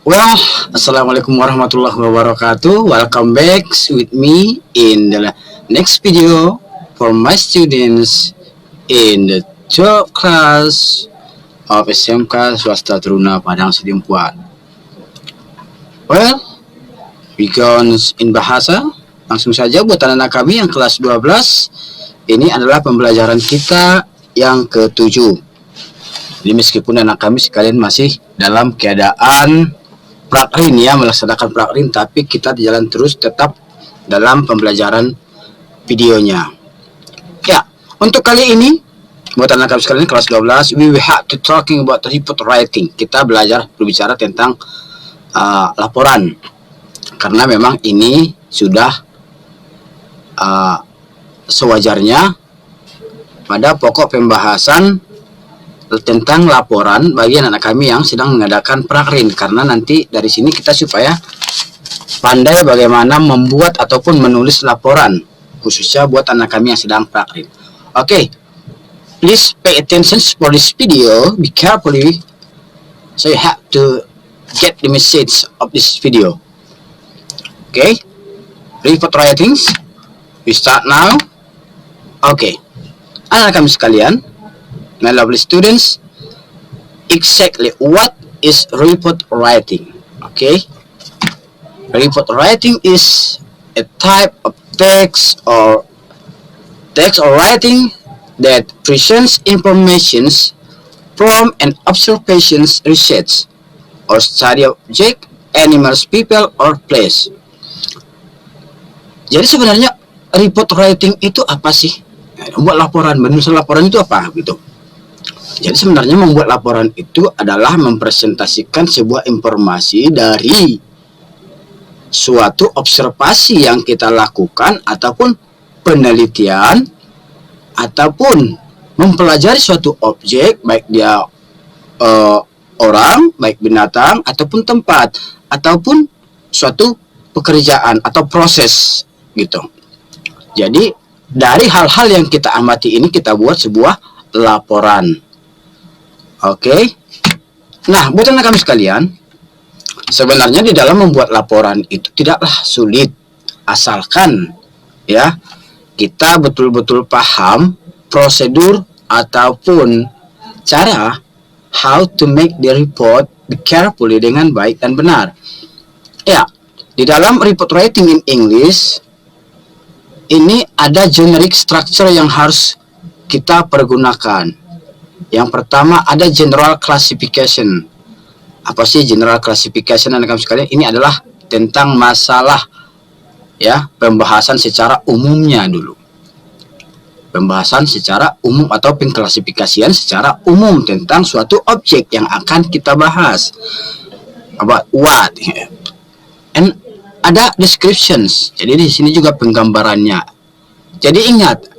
Well, Assalamualaikum warahmatullahi wabarakatuh. Welcome back with me in the next video for my students in the 12th class of SMK Swasta Teruna Padang Sidimpuan. Well, we go in bahasa. Langsung saja buat anak-anak kami yang kelas 12. Ini adalah pembelajaran kita yang ke-7. Jadi meskipun anak kami sekalian masih dalam keadaan prakrin ya, melaksanakan prakrin, tapi kita jalan terus tetap dalam pembelajaran videonya. Ya, untuk kali ini buat anak kami sekalian kelas 12, we will have to talking about report writing. Kita berbicara tentang laporan. Karena memang ini sudah sewajarnya pada pokok pembahasan tentang laporan bagi anak kami yang sedang mengadakan prakrin, karena nanti dari sini kita supaya pandai bagaimana membuat ataupun menulis laporan khususnya buat anak kami yang sedang prakrin. Okay, please pay attention for this video, be carefully, so you have to get the message of this video. Okay, report writings, we start now. Okay, anak kami sekalian, my lovely students, exactly what is report writing? Okay, report writing is a type of text or writing that presents informations from an observations, research, or study object, animals, people, or place. Jadi sebenarnya report writing itu apa sih? Membuat laporan, menulis laporan itu apa gitu? Jadi sebenarnya membuat laporan itu adalah mempresentasikan sebuah informasi dari suatu observasi yang kita lakukan ataupun penelitian ataupun mempelajari suatu objek, baik dia orang, baik binatang ataupun tempat ataupun suatu pekerjaan atau proses gitu. Jadi dari hal-hal yang kita amati ini kita buat sebuah laporan. Oke. Nah, buat anak kami sekalian, sebenarnya di dalam membuat laporan itu tidaklah sulit, asalkan ya kita betul-betul paham prosedur ataupun cara how to make the report carefully dengan baik dan benar. Ya, di dalam report writing in English ini ada generic structure yang harus kita pergunakan. Yang pertama ada general classification. Apa sih general classification anak-anak sekalian? Ini adalah tentang masalah ya, pembahasan secara umumnya dulu. Pembahasan secara umum atau pengklasifikasian secara umum tentang suatu objek yang akan kita bahas. About what? And ada descriptions. Jadi di sini juga penggambarannya. Jadi ingat,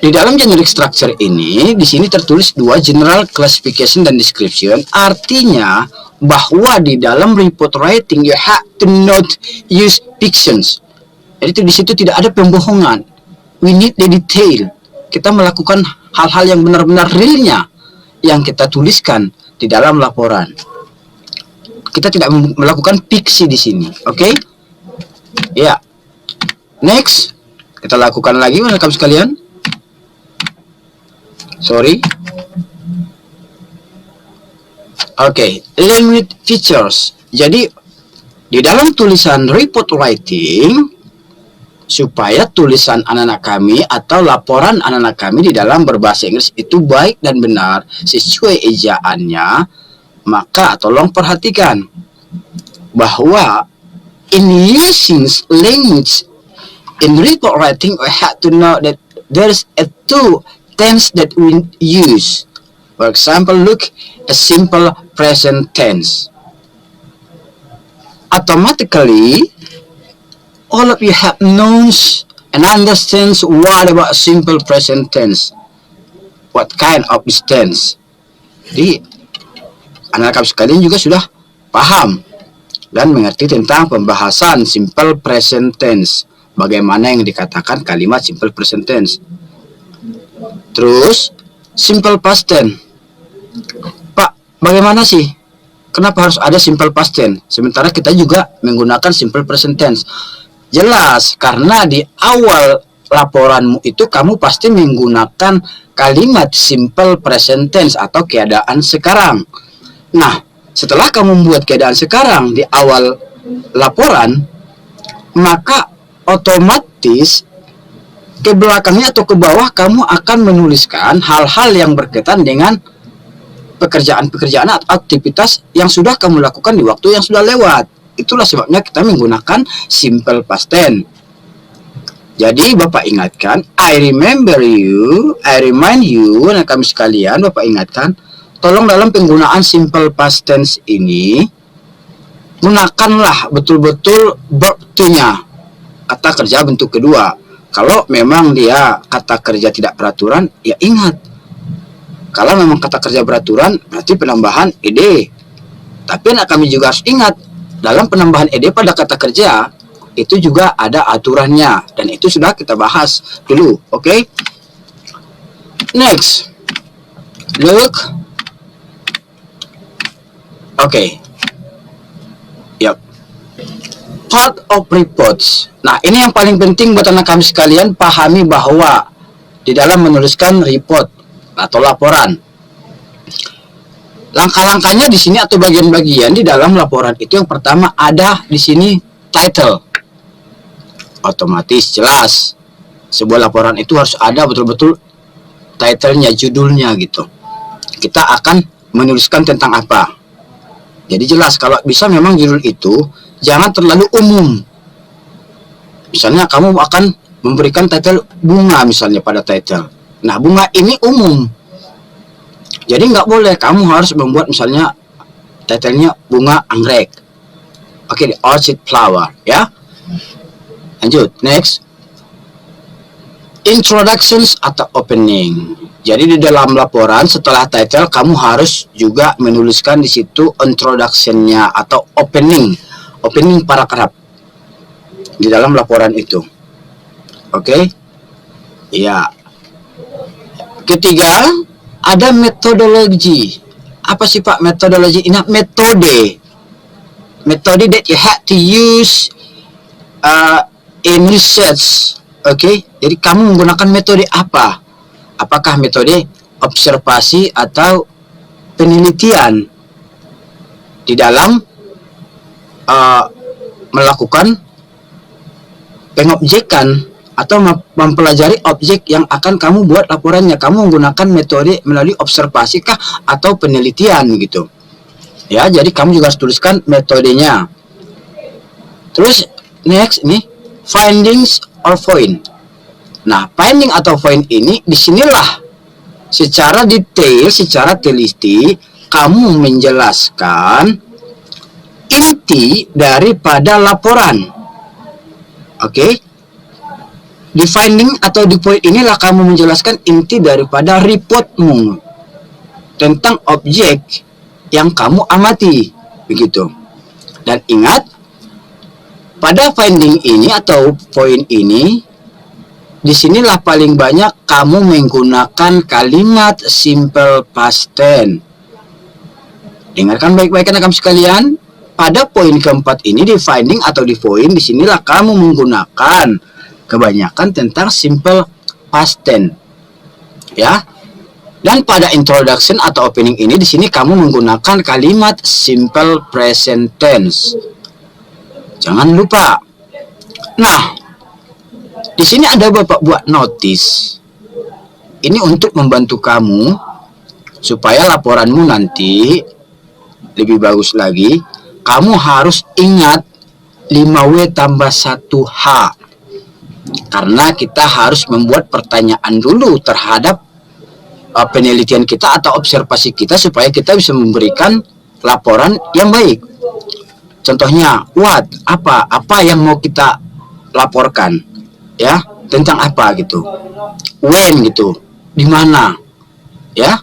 di dalam generic structure ini, di sini tertulis dua, general classification dan description. Artinya bahwa di dalam report writing you have to not use fictions. Jadi di situ tidak ada pembohongan. We need the detail. Kita melakukan hal-hal yang benar-benar realnya yang kita tuliskan di dalam laporan. Kita tidak melakukan fiksi di sini, oke? Ya. Next, kita lakukan lagi anak-anak sekalian. Sorry. Oke, language features. Jadi di dalam tulisan report writing, supaya tulisan anak-anak kami atau laporan anak-anak kami di dalam berbahasa Inggris itu baik dan benar sesuai ejaannya, maka tolong perhatikan bahwa in using language in report writing we have to know that there is a two tense that we use. For example, look a simple present tense. Automatically, all of you have knows and understands what about simple present tense. What kind of this tense? Jadi, anak-anak sekalian juga sudah paham dan mengerti tentang pembahasan simple present tense. Bagaimana yang dikatakan kalimat simple present tense. Terus simple past tense. Pak, bagaimana sih kenapa harus ada simple past tense sementara kita juga menggunakan simple present tense? Jelas, karena di awal laporanmu itu kamu pasti menggunakan kalimat simple present tense atau keadaan sekarang. Nah, setelah kamu membuat keadaan sekarang di awal laporan, maka otomatis ke belakangnya atau ke bawah kamu akan menuliskan hal-hal yang berkaitan dengan pekerjaan-pekerjaan atau aktivitas yang sudah kamu lakukan di waktu yang sudah lewat. Itulah sebabnya kita menggunakan simple past tense. Jadi Bapak ingatkan, I remind you, nah kami sekalian, Bapak ingatkan, tolong dalam penggunaan simple past tense ini, gunakanlah betul-betul verb to-nya, kata kerja bentuk kedua. Kalau memang dia kata kerja tidak beraturan, ya ingat. Kalau memang kata kerja beraturan, berarti penambahan ed. Tapi kami juga harus ingat, dalam penambahan ed pada kata kerja, itu juga ada aturannya. Dan itu sudah kita bahas dulu, oke? Next. Look. Oke. Yap. Part of reports. Nah, ini yang paling penting buat anak kami sekalian, pahami bahwa di dalam menuliskan report atau laporan, langkah-langkahnya di sini atau bagian-bagian di dalam laporan itu yang pertama ada di sini title. Otomatis jelas sebuah laporan itu harus ada betul-betul title-nya, judulnya gitu. Kita akan menuliskan tentang apa. Jadi jelas kalau bisa memang judul itu jangan terlalu umum. Misalnya kamu akan memberikan title bunga misalnya pada title. Nah, bunga ini umum. Jadi nggak boleh kamu harus membuat misalnya titlenya bunga anggrek. Oke, the orchid flower, ya. Lanjut, next. Introductions atau opening. Jadi di dalam laporan setelah title kamu harus juga menuliskan di situ introduction-nya atau opening paragraf di dalam laporan itu. Oke? Ya. Ketiga, ada metodologi. Apa sih Pak metodologi? Ini metode that you had to use in research. Oke? Jadi kamu menggunakan metode apa? Apakah metode observasi atau penelitian di dalam melakukan pengobjekan atau mempelajari objek yang akan kamu buat laporannya? Kamu menggunakan metode melalui observasi kah atau penelitian gitu ya. Jadi kamu juga harus tuliskan metodenya. Terus next ini findings or point. Nah, finding atau point ini disinilah secara detail, secara teliti kamu menjelaskan inti daripada laporan. Oke? Di finding atau di point inilah kamu menjelaskan inti daripada reportmu tentang objek yang kamu amati, begitu. Dan ingat, pada finding ini atau point ini, disinilah paling banyak kamu menggunakan kalimat simple past tense. Dengarkan baik-baik anak kamu sekalian. Pada poin keempat ini di finding atau di point, disinilah kamu menggunakan kebanyakan tentang simple past tense, ya. Dan pada introduction atau opening ini di sini kamu menggunakan kalimat simple present tense. Jangan lupa. Nah, di sini ada Bapak buat notice. Ini untuk membantu kamu supaya laporanmu nanti lebih bagus lagi. Kamu harus ingat 5W tambah 1H. Karena kita harus membuat pertanyaan dulu terhadap penelitian kita atau observasi kita supaya kita bisa memberikan laporan yang baik. Contohnya, what? Apa yang mau kita laporkan? Ya, tentang apa gitu. When gitu. Di mana? Ya.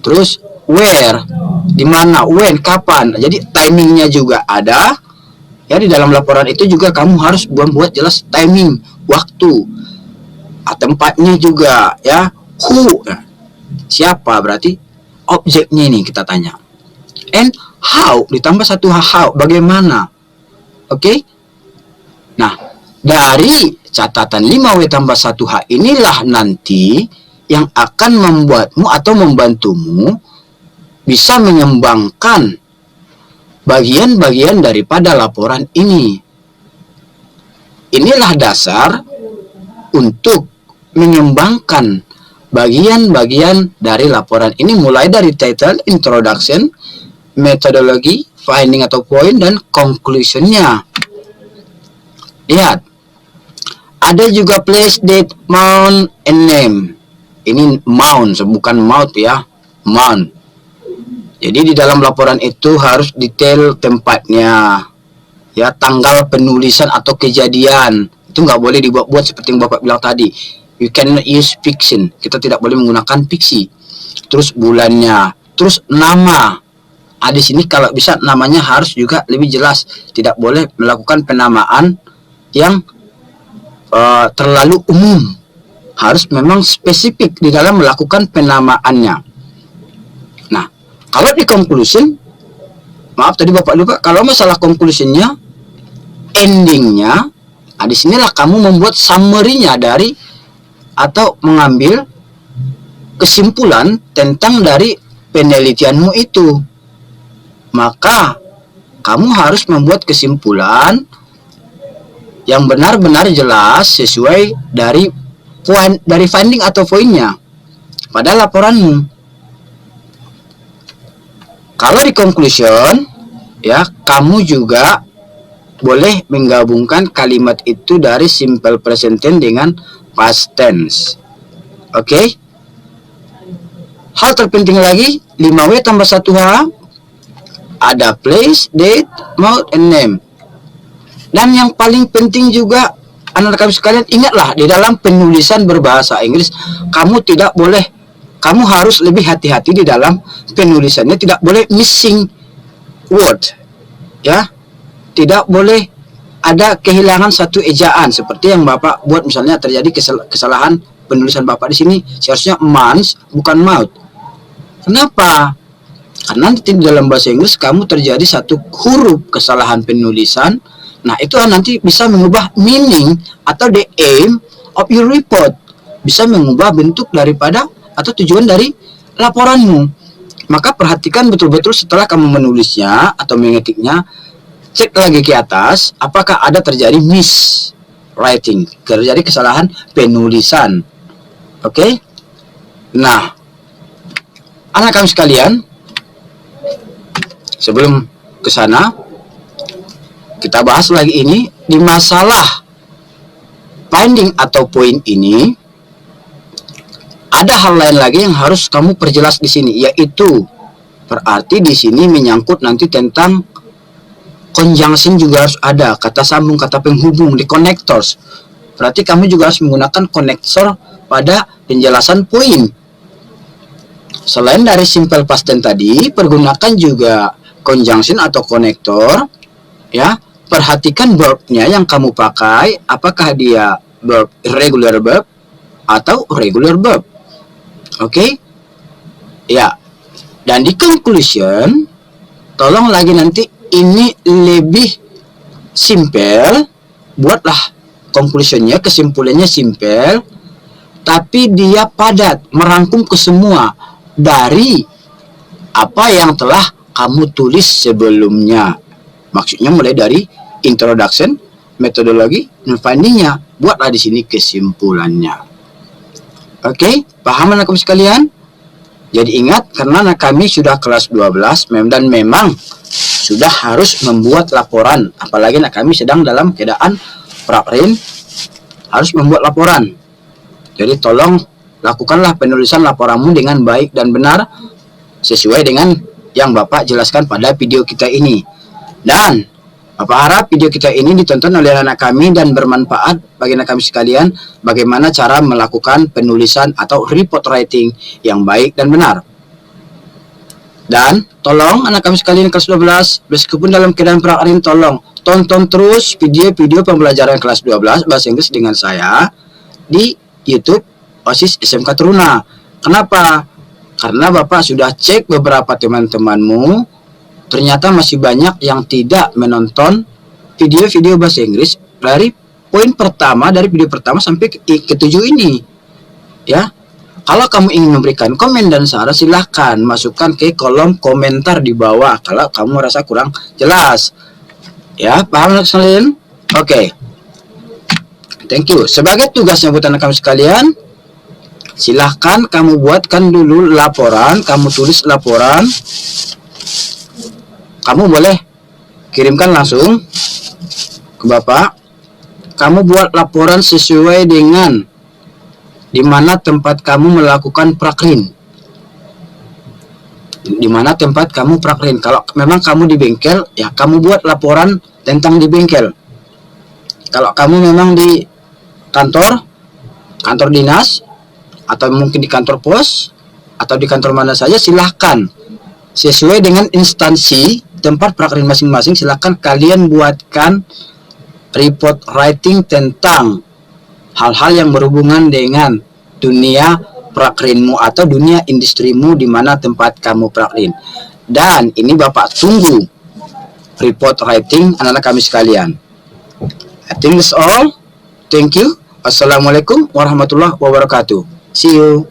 Terus where? Di mana? When? Kapan? Jadi timingnya juga ada. Ya, di dalam laporan itu juga kamu harus buat jelas timing, waktu. Tempatnya juga, ya. Who? Siapa berarti objeknya ini kita tanya. And how, ditambah satu how, bagaimana. Oke. Nah, dari catatan 5W tambah 1H inilah nanti yang akan membuatmu atau membantumu bisa mengembangkan bagian-bagian daripada laporan ini. Inilah dasar untuk mengembangkan bagian-bagian dari laporan ini, mulai dari title, introduction, metodologi, finding atau point, dan conclusion-nya. Lihat, ada juga place, date, month, and name. Ini month, bukan mouth ya, month. Jadi di dalam laporan itu harus detail tempatnya, ya, tanggal penulisan atau kejadian. Itu nggak boleh dibuat-buat seperti yang Bapak bilang tadi. You cannot use fiction. Kita tidak boleh menggunakan fiksi. Terus bulannya, terus nama. Di sini kalau bisa namanya harus juga lebih jelas. Tidak boleh melakukan penamaan yang terlalu umum. Harus memang spesifik di dalam melakukan penamaannya. Nah, kalau di conclusion, maaf tadi Bapak lupa, kalau masalah conclusionnya, endingnya, di sinilah kamu membuat summary-nya dari atau mengambil kesimpulan tentang dari penelitianmu itu. Maka kamu harus membuat kesimpulan yang benar-benar jelas sesuai dari finding atau poinnya pada laporanmu. Kalau di conclusion, ya, kamu juga boleh menggabungkan kalimat itu dari simple present tense dengan past tense. Oke? Hal terpenting lagi, 5W tambah 1H, ada place, date, month, and name. Dan yang paling penting juga, anak-anak kami sekalian, ingatlah di dalam penulisan berbahasa Inggris, kamu harus lebih hati-hati di dalam penulisannya, tidak boleh missing word, ya, tidak boleh ada kehilangan satu ejaan seperti yang Bapak buat, misalnya terjadi kesalahan penulisan Bapak di sini, seharusnya months bukan month. Kenapa? Karena nanti di dalam bahasa Inggris kamu terjadi satu huruf kesalahan penulisan. Nah, itu nanti bisa mengubah meaning atau the aim of your report. Bisa mengubah bentuk daripada atau tujuan dari laporanmu. Maka perhatikan betul-betul setelah kamu menulisnya atau mengetiknya, cek lagi ke atas apakah ada terjadi miswriting, terjadi kesalahan penulisan. Oke? Nah, anak kami sekalian, sebelum ke sana kita bahas lagi ini di masalah finding atau point ini. Ada hal lain lagi yang harus kamu perjelas di sini, yaitu berarti di sini menyangkut nanti tentang conjunction, juga harus ada kata sambung, kata penghubung di connectors. Berarti kamu juga harus menggunakan connector pada penjelasan poin. Selain dari simple past tense tadi, pergunakan juga conjunction atau konektor, ya. Perhatikan verbnya yang kamu pakai, apakah dia verb irregular verb atau regular verb. Oke? Ya. Dan di conclusion, tolong lagi nanti ini lebih simple, buatlah conclusionnya, kesimpulannya simple, tapi dia padat, merangkum ke semua dari apa yang telah kamu tulis sebelumnya. Maksudnya mulai dari introduction, metodologi, dan findingnya. Buatlah di sini kesimpulannya. Oke, paham anak kami sekalian? Jadi ingat, karena anak kami sudah kelas 12 dan memang sudah harus membuat laporan. Apalagi anak kami sedang dalam keadaan prakrin, harus membuat laporan. Jadi tolong lakukanlah penulisan laporanmu dengan baik dan benar sesuai dengan yang Bapak jelaskan pada video kita ini. Dan Bapak harap video kita ini ditonton oleh anak kami dan bermanfaat bagi anak kami sekalian, bagaimana cara melakukan penulisan atau report writing yang baik dan benar. Dan tolong anak kami sekalian kelas 12, meskipun dalam keadaan prakrin, tolong tonton terus video-video pembelajaran kelas 12 bahasa Inggris dengan saya di YouTube OSIS SMK Teruna. Kenapa? Karena Bapak sudah cek beberapa teman-temanmu ternyata masih banyak yang tidak menonton video-video bahasa Inggris dari poin pertama, dari video pertama sampai ke-7 ini. Ya, kalau kamu ingin memberikan komen dan saran, silahkan masukkan ke kolom komentar di bawah kalau kamu merasa kurang jelas. Ya, paham kalian? Oke. Thank you. Sebagai tugasnya buat anak kamu sekalian, silahkan kamu buatkan dulu laporan, kamu tulis laporan. Kamu boleh kirimkan langsung ke Bapak. Kamu buat laporan sesuai dengan di mana tempat kamu melakukan prakrin. Di mana tempat kamu prakrin. Kalau memang kamu di bengkel, ya kamu buat laporan tentang di bengkel. Kalau kamu memang di kantor dinas, atau mungkin di kantor pos, atau di kantor mana saja, silahkan sesuai dengan instansi tempat prakrin masing-masing. Silahkan kalian buatkan report writing tentang hal-hal yang berhubungan dengan dunia prakrinmu atau dunia industrimu di mana tempat kamu prakrin. Dan ini Bapak tunggu report writing anak-anak kami sekalian. I think that's all. Thank you. Assalamualaikum warahmatullahi wabarakatuh. See you.